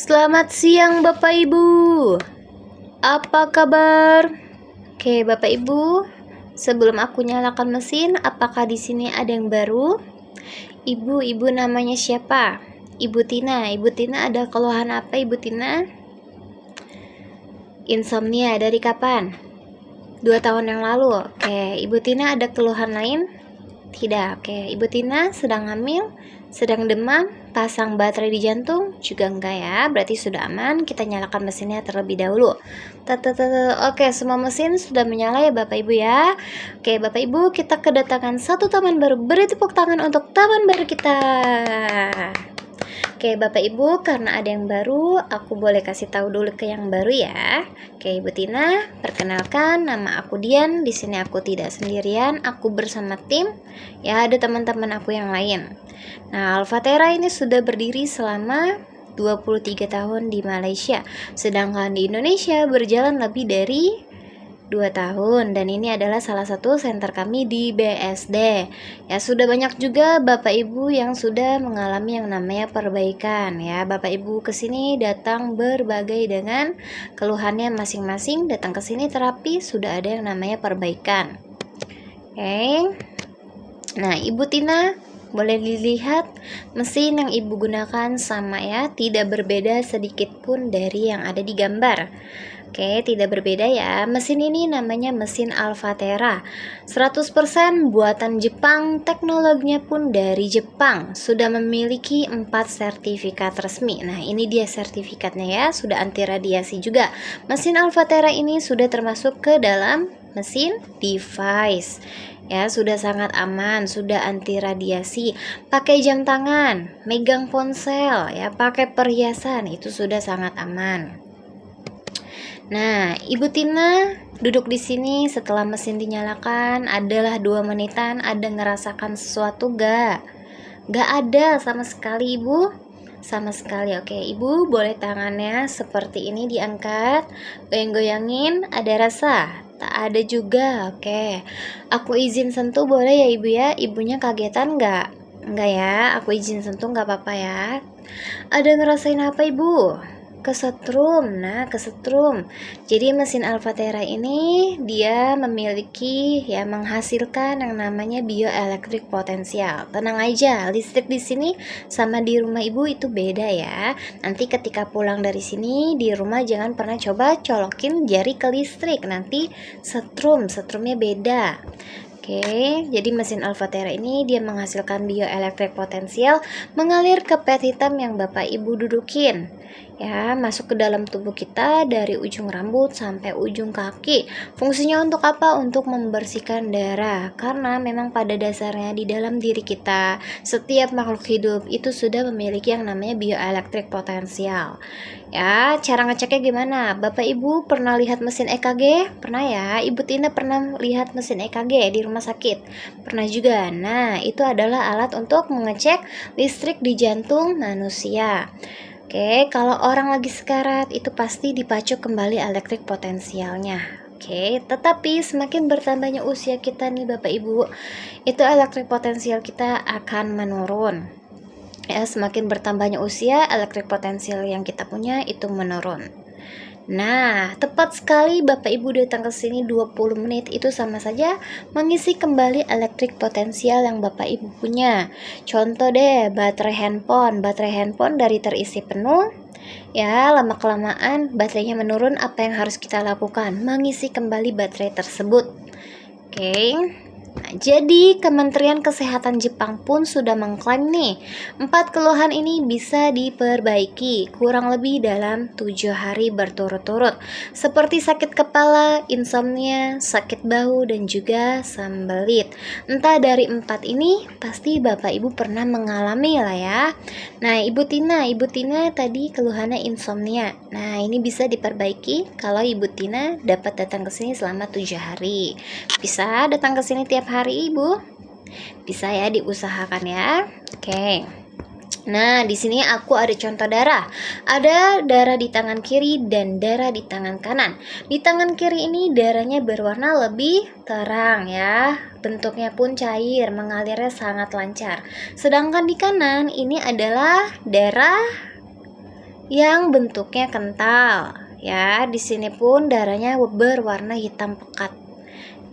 Selamat siang Bapak Ibu. Apa kabar? Oke, Bapak Ibu, sebelum aku nyalakan mesin, apakah di sini ada yang baru? Ibu namanya siapa? Ibu Tina. Ibu Tina ada keluhan apa, Ibu Tina? Insomnia dari kapan? 2 tahun yang lalu. Oke, Ibu Tina ada keluhan lain? Tidak. Oke, Ibu Tina sedang hamil, sedang demam, pasang baterai di jantung? Juga enggak ya, berarti sudah aman. Kita nyalakan mesinnya terlebih dahulu. Oke, semua mesin sudah menyala ya Bapak Ibu ya. Oke, Bapak Ibu, kita kedatangan satu taman baru. Beri tepuk tangan untuk taman baru kita. Oke, Bapak Ibu, karena ada yang baru, aku boleh kasih tahu dulu ke yang baru ya. Oke, Ibu Tina, perkenalkan, nama aku Dian. Di sini aku tidak sendirian, aku bersama tim. Ya, ada teman-teman aku yang lain. Nah, Alfatera ini sudah berdiri selama 23 tahun di Malaysia, sedangkan di Indonesia berjalan lebih dari 2 tahun, dan ini adalah salah satu center kami di BSD. Ya, sudah banyak juga Bapak Ibu yang sudah mengalami yang namanya perbaikan ya. Bapak Ibu kesini datang berbagai dengan keluhannya masing-masing, datang ke sini terapi sudah ada yang namanya perbaikan. Oke. Nah, Ibu Tina, boleh dilihat mesin yang Ibu gunakan sama ya, tidak berbeda sedikit pun dari yang ada di gambar. Oke, tidak berbeda ya. Mesin ini namanya mesin Alfatera. 100% buatan Jepang, teknologinya pun dari Jepang. Sudah memiliki 4 sertifikat resmi. Nah, ini dia sertifikatnya ya, sudah anti radiasi juga. Mesin Alfatera ini sudah termasuk ke dalam mesin device. Ya, sudah sangat aman, sudah anti radiasi. Pakai jam tangan, megang ponsel, ya, pakai perhiasan, itu sudah sangat aman. Nah, Ibu Tina duduk di sini setelah mesin dinyalakan adalah 2 menitan. Ada ngerasakan sesuatu gak? Gak ada sama sekali, Ibu. Sama sekali. Oke, Ibu boleh tangannya seperti ini diangkat, goyang-goyangin. Ada rasa? Tak ada juga. Oke, aku izin sentuh boleh ya Ibu ya? Ibunya kagetan gak? Enggak ya, aku izin sentuh gak apa-apa ya. Ada ngerasain apa Ibu? Kesetrum. Nah, kesetrum. Jadi mesin Alfatera ini dia memiliki ya, menghasilkan yang namanya bioelektrik potensial. Tenang aja, listrik di sini sama di rumah Ibu itu beda ya. Nanti ketika pulang dari sini di rumah jangan pernah coba colokin jari ke listrik, nanti setrumnya beda. Oke, jadi mesin Alfatera ini dia menghasilkan bioelektrik potensial mengalir ke pet hitam yang Bapak Ibu dudukin. Ya, masuk ke dalam tubuh kita dari ujung rambut sampai ujung kaki. Fungsinya untuk apa? Untuk membersihkan darah. Karena memang pada dasarnya di dalam diri kita, setiap makhluk hidup itu sudah memiliki yang namanya bioelektrik potensial. Ya, cara ngeceknya gimana? Bapak Ibu pernah lihat mesin EKG? Pernah ya? Ibu Tina pernah lihat mesin EKG di rumah sakit? Pernah juga. Nah, itu adalah alat untuk mengecek listrik di jantung manusia. Oke, kalau orang lagi sekarat itu pasti dipacu kembali elektrik potensialnya. Oke, tetapi semakin bertambahnya usia kita nih Bapak Ibu, itu elektrik potensial kita akan menurun. Ya, semakin bertambahnya usia, elektrik potensial yang kita punya itu menurun. Nah, tepat sekali Bapak Ibu datang ke sini 20 menit itu sama saja mengisi kembali elektrik potensial yang Bapak Ibu punya. Contoh deh, baterai handphone dari terisi penuh, ya lama-kelamaan baterainya menurun, apa yang harus kita lakukan? Mengisi kembali baterai tersebut. Oke. Nah, jadi Kementerian Kesehatan Jepang pun sudah mengklaim nih 4 keluhan ini bisa diperbaiki kurang lebih dalam 7 hari berturut-turut, seperti sakit kepala, insomnia, sakit bahu, dan juga sembelit. Entah dari 4 ini pasti Bapak Ibu pernah mengalami lah ya. Nah, Ibu Tina tadi keluhannya insomnia. Nah, ini bisa diperbaiki kalau Ibu Tina dapat datang ke sini selama 7 hari. Bisa datang ke sini tiap hari Ibu? Bisa ya, diusahakan ya. Oke. Nah, di sini aku ada contoh darah. Ada darah di tangan kiri dan darah di tangan kanan. Di tangan kiri ini darahnya berwarna lebih terang ya. Bentuknya pun cair, mengalirnya sangat lancar. Sedangkan di kanan ini adalah darah yang bentuknya kental. Ya, di sini pun darahnya berwarna hitam pekat.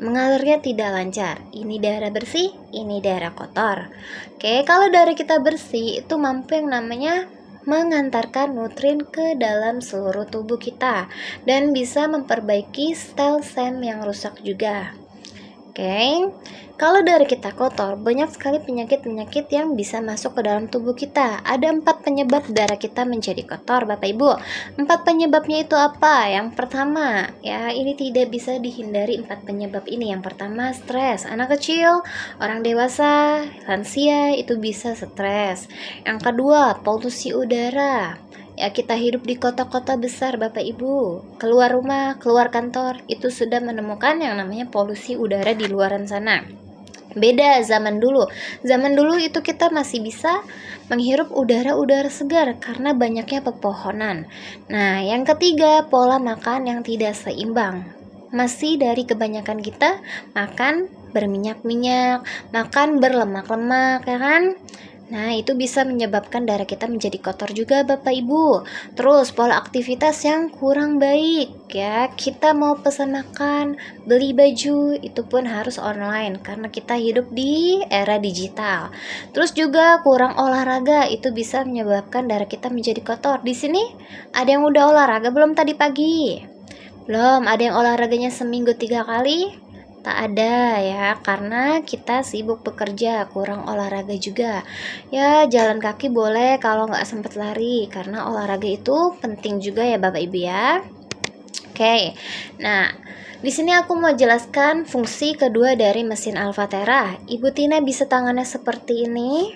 Mengalirnya tidak lancar. Ini darah bersih, ini darah kotor. Oke, kalau darah kita bersih itu mampu yang namanya mengantarkan nutrien ke dalam seluruh tubuh kita dan bisa memperbaiki sel-sel yang rusak juga. Oke, kalau darah kita kotor, banyak sekali penyakit-penyakit yang bisa masuk ke dalam tubuh kita. Ada 4 penyebab darah kita menjadi kotor, Bapak Ibu. 4 penyebabnya itu apa? Yang pertama, ya ini tidak bisa dihindari 4 penyebab ini. Yang pertama, stres. Anak kecil, orang dewasa, lansia itu bisa stres. Yang kedua, polusi udara. Ya, kita hidup di kota-kota besar, Bapak Ibu. Keluar rumah, keluar kantor, itu sudah menemukan yang namanya polusi udara di luaran sana. Beda zaman dulu. Zaman dulu itu kita masih bisa menghirup udara-udara segar karena banyaknya pepohonan. Nah, yang ketiga, pola makan yang tidak seimbang. Masih dari kebanyakan kita makan berminyak-minyak, makan berlemak-lemak, ya kan? Nah, itu bisa menyebabkan darah kita menjadi kotor juga, Bapak Ibu. Terus, pola aktivitas yang kurang baik ya. Kita mau pesan makan, beli baju, itu pun harus online karena kita hidup di era digital. Terus juga kurang olahraga, itu bisa menyebabkan darah kita menjadi kotor. Di sini ada yang udah olahraga belum tadi pagi? Belum, ada yang olahraganya seminggu 3 kali? Tak ada ya, karena kita sibuk bekerja, kurang olahraga juga. Ya, jalan kaki boleh kalau nggak sempat lari, karena olahraga itu penting juga ya Bapak Ibu ya. Oke, nah di sini aku mau jelaskan fungsi kedua dari mesin Alfatera. Ibu Tina bisa tangannya seperti ini.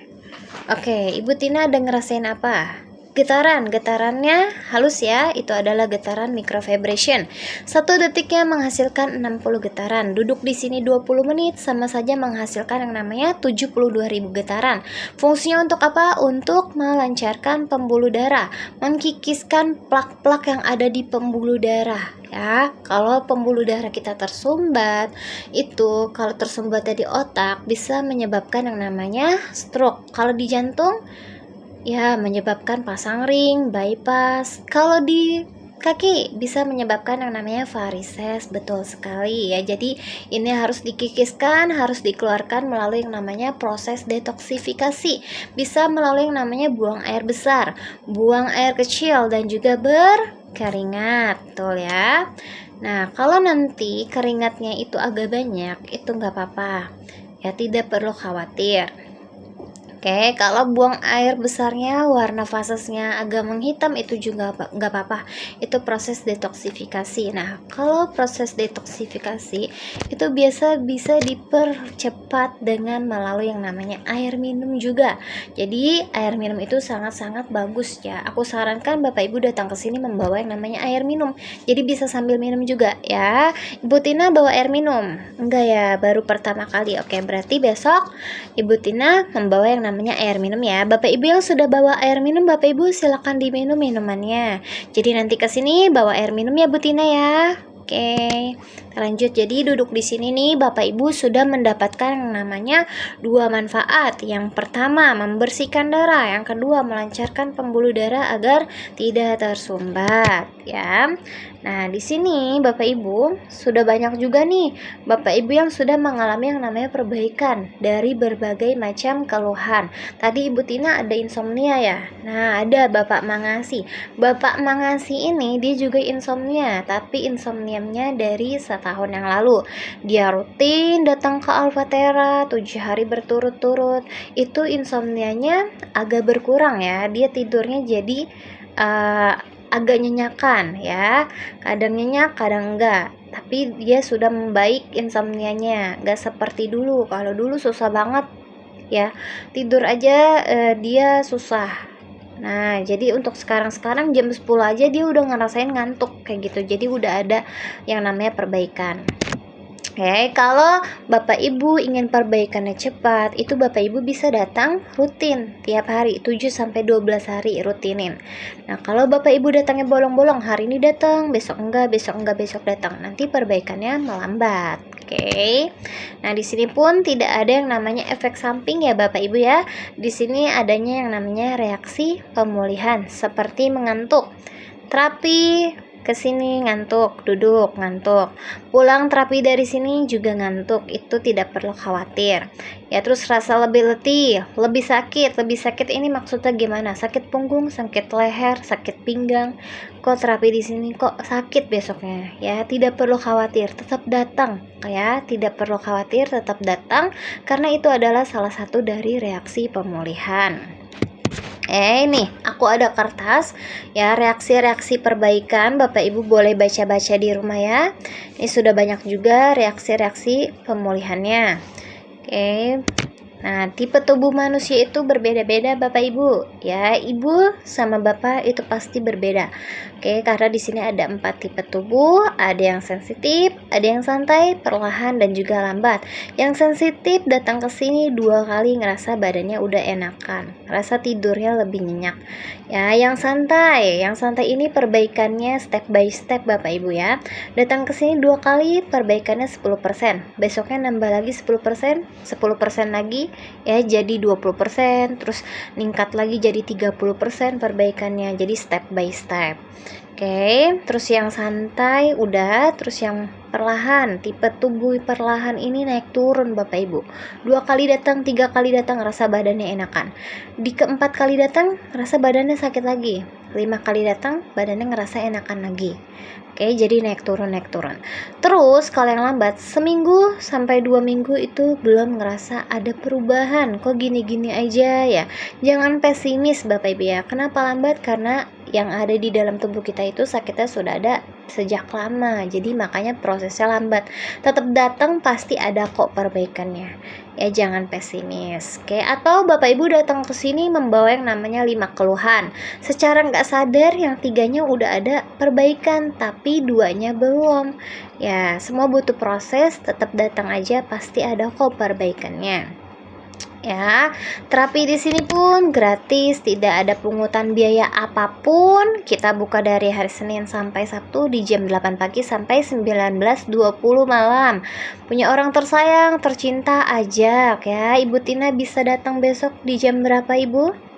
Oke, Ibu Tina ada ngerasain apa? Getarannya halus ya, itu adalah getaran microvibration. 1 detiknya menghasilkan 60 getaran. Duduk di sini 20 menit sama saja menghasilkan yang namanya 72.000 getaran. Fungsinya untuk apa? Untuk melancarkan pembuluh darah, mengkikiskan plak-plak yang ada di pembuluh darah. Ya, kalau pembuluh darah kita tersumbat, itu kalau tersumbatnya di otak bisa menyebabkan yang namanya stroke. Kalau di jantung ya menyebabkan pasang ring, bypass. Kalau di kaki bisa menyebabkan yang namanya varises, betul sekali ya. Jadi ini harus dikikiskan, harus dikeluarkan melalui yang namanya proses detoksifikasi. Bisa melalui yang namanya buang air besar, buang air kecil, dan juga berkeringat, betul ya. Nah, kalau nanti keringatnya itu agak banyak, itu nggak apa-apa ya, tidak perlu khawatir. Oke, kalau buang air besarnya warna fasesnya agak menghitam, itu juga nggak apa-apa. Itu proses detoksifikasi. Nah, kalau proses detoksifikasi itu biasa bisa dipercepat dengan melalui yang namanya air minum juga. Jadi air minum itu sangat-sangat bagus ya. Aku sarankan Bapak Ibu datang ke sini membawa yang namanya air minum. Jadi bisa sambil minum juga ya. Ibu Tina bawa air minum? Enggak ya, baru pertama kali. Oke, berarti besok Ibu Tina membawa yang namanya air minum ya. Bapak Ibu yang sudah bawa air minum, Bapak Ibu silakan diminum minumannya. Jadi nanti ke sini bawa air minum ya Bu Tina ya. Oke, lanjut. Jadi duduk di sini nih, Bapak Ibu sudah mendapatkan yang namanya 2 manfaat. Yang pertama, membersihkan darah. Yang kedua, melancarkan pembuluh darah agar tidak tersumbat, ya. Nah, di sini Bapak Ibu sudah banyak juga nih Bapak Ibu yang sudah mengalami yang namanya perbaikan dari berbagai macam keluhan. Tadi Ibu Tina ada insomnia ya. Nah, ada Bapak Mangasi. Bapak Mangasi ini dia juga insomnia, tapi insomnianya dari setahun yang lalu. Dia rutin datang ke Alfatera 7 hari berturut-turut. Itu insomnianya agak berkurang ya. Dia tidurnya jadi agak nyenyakan ya, kadang nyenyak kadang enggak, tapi dia sudah membaik insomnianya, enggak seperti dulu. Kalau dulu susah banget ya, tidur aja dia susah. Nah, jadi untuk sekarang jam 10 aja dia udah ngerasain ngantuk kayak gitu. Jadi udah ada yang namanya perbaikan. Oke, kalau Bapak Ibu ingin perbaikannya cepat, itu Bapak Ibu bisa datang rutin tiap hari, 7 sampai 12 hari rutinin. Nah, kalau Bapak Ibu datangnya bolong-bolong, hari ini datang, besok enggak, besok datang, nanti perbaikannya melambat. Oke. Nah, di sini pun tidak ada yang namanya efek samping ya Bapak Ibu ya. Di sini adanya yang namanya reaksi pemulihan seperti mengantuk. Terapi ke sini ngantuk, duduk ngantuk. Pulang terapi dari sini juga ngantuk, itu tidak perlu khawatir. Ya, terus rasa lebih letih, lebih sakit. Lebih sakit ini maksudnya gimana? Sakit punggung, sakit leher, sakit pinggang. Kok terapi di sini kok sakit besoknya? Ya, tidak perlu khawatir, tetap datang. Ya, tidak perlu khawatir, tetap datang karena itu adalah salah satu dari reaksi pemulihan. Nih, aku ada kertas ya, reaksi-reaksi perbaikan. Bapak Ibu boleh baca-baca di rumah ya. Ini sudah banyak juga reaksi-reaksi pemulihannya. Oke. Nah, tipe tubuh manusia itu berbeda-beda Bapak Ibu. Ya, Ibu sama Bapak itu pasti berbeda. Oke, karena di sini ada 4 tipe tubuh, ada yang sensitif, ada yang santai, perlahan dan juga lambat. Yang sensitif datang ke sini 2 kali ngerasa badannya udah enakan, rasa tidurnya lebih nyenyak. Ya, yang santai ini perbaikannya step by step Bapak Ibu ya. Datang ke sini 2 kali, perbaikannya 10%. Besoknya nambah lagi 10%, 10% lagi ya jadi 20%, terus ningkat lagi jadi 30% perbaikannya, jadi step by step. Oke, terus yang santai udah, terus yang perlahan, tipe tubuh perlahan ini naik turun Bapak Ibu. 2 kali datang, 3 kali datang rasa badannya enakan. Di keempat kali datang rasa badannya sakit lagi. 5 kali datang badannya ngerasa enakan lagi. Oke, jadi naik turun. Terus kalau yang lambat, seminggu sampai 2 minggu itu belum ngerasa ada perubahan. Kok gini-gini aja ya? Jangan pesimis Bapak Ibu ya. Kenapa lambat? Karena yang ada di dalam tubuh kita itu sakitnya sudah ada sejak lama. Jadi makanya prosesnya lambat. Tetap datang pasti ada kok perbaikannya. Ya jangan pesimis. Oke, atau Bapak Ibu datang ke sini membawa yang namanya 5 keluhan. Secara nggak sadar yang 3-nya udah ada perbaikan, tapi 2-nya belum. Ya, semua butuh proses, tetap datang aja pasti ada kok perbaikannya. Ya, terapi di sini pun gratis, tidak ada pungutan biaya apapun. Kita buka dari hari Senin sampai Sabtu di jam 8 pagi sampai 19.20 malam. Punya orang tersayang, tercinta, ajak ya. Ibu Tina bisa datang besok di jam berapa Ibu?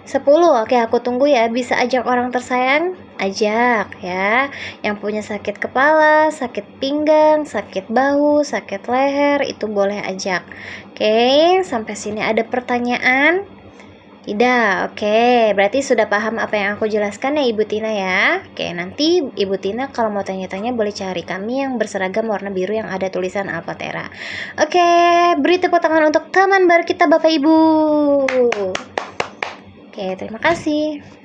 10. Oke, aku tunggu ya. Bisa ajak orang tersayang? Ajak ya. Yang punya sakit kepala, sakit pinggang, sakit bahu, sakit leher, itu boleh ajak. Oke, sampai sini ada pertanyaan? Tidak. Oke, berarti sudah paham apa yang aku jelaskan ya Ibu Tina ya. Oke, nanti Ibu Tina kalau mau tanya-tanya boleh cari kami yang berseragam warna biru yang ada tulisan Alpatera. Oke, beri tepuk tangan untuk teman baru kita Bapak Ibu. Oke, terima kasih.